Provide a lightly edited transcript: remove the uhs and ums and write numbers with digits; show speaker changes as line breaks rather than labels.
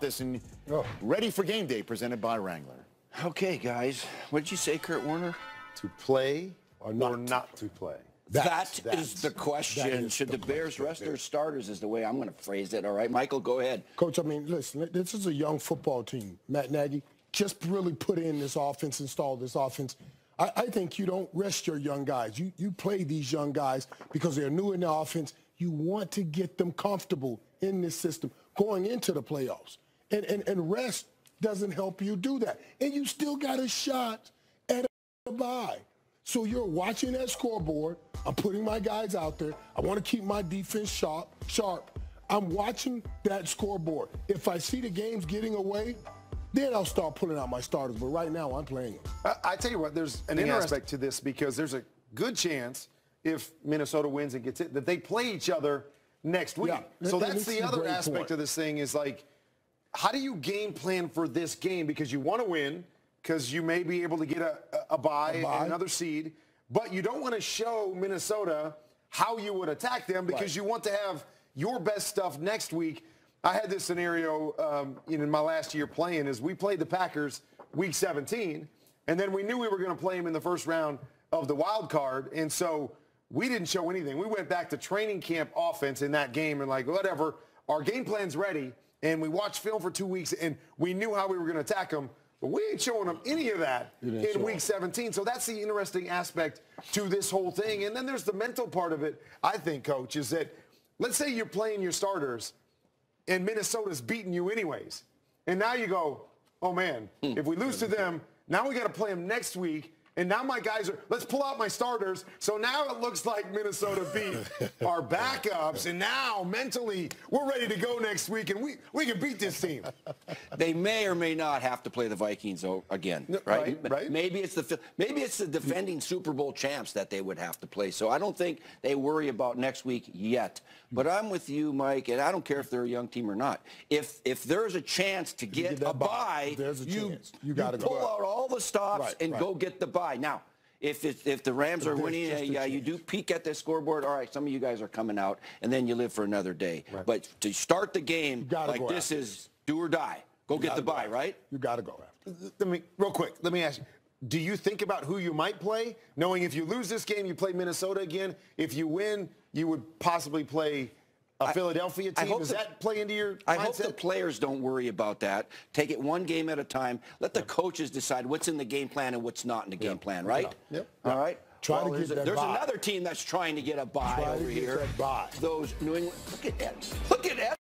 about this and ready for game day presented by Wrangler.
Okay, guys. What did you say, Kurt Warner?
To play or not to play?
That is the question. Should the Bears rest their starters is the way I'm going to phrase it. All right, Michael, go ahead.
Coach, I mean, listen, this is a young football team. Matt Nagy just really put in this offense, install this offense. I think you don't rest your young guys. You play these young guys because they're new in the offense. You want to get them comfortable in this system going into the playoffs. And rest doesn't help you do that. And you still got a shot at a bye. So you're watching that scoreboard. I'm putting my guys out there. I want to keep my defense sharp. I'm watching that scoreboard. If I see the games getting away, then I'll start pulling out my starters. But right now, I'm playing them.
I tell you what, there's an aspect to this because there's a good chance if Minnesota wins and gets it that they play each other next week.
Yeah,
so that's the other aspect of this thing is like, how do you game plan for this game? Because you want to win, because you may be able to get a bye and another seed, but you don't want to show Minnesota how you would attack them because you want to have your best stuff next week. I had this scenario in my last year playing is we played the Packers week 17, and then we knew we were going to play them in the first round of the wild card, and so we didn't show anything. We went back to training camp offense in that game and like, whatever, our game plan's ready, and we watched film for 2 weeks, and we knew how we were going to attack them. But we ain't showing them any of that in week 17. So that's the interesting aspect to this whole thing. And then there's the mental part of it, I think, Coach, is that let's say you're playing your starters and Minnesota's beating you anyways. And now you go, oh, man, if we lose to them, now we got to play them next week. And now my guys are, let's pull out my starters. So now it looks like Minnesota beat our backups. And now mentally we're ready to go next week and we can beat this team.
They may or may not have to play the Vikings again, right?
Right.
Maybe it's the defending Super Bowl champs that they would have to play. So I don't think they worry about next week yet. But I'm with you, Mike, and I don't care if they're a young team or not. If there's a chance to get a bye, you got to pull out all the stops and go get the bye. Now, if the Rams are winning, you do peek at the scoreboard. All right, some of you guys are coming out, and then you live for another day. Right. But to start the game like this is do or die. Go get the bye, right?
You got to go after.
Real quick, let me ask you. Do you think about who you might play, knowing if you lose this game, you play Minnesota again? If you win, you would possibly play a Philadelphia team. Does that play into your mindset?
I hope the players don't worry about that. Take it one game at a time. Let the coaches decide what's in the game plan and what's not in the game plan, right?
Yep.
All right?
Try to get that
There's
bye.
another team that's trying to get a bye over here.
Those
New England. Look at Ed. Look at Ed.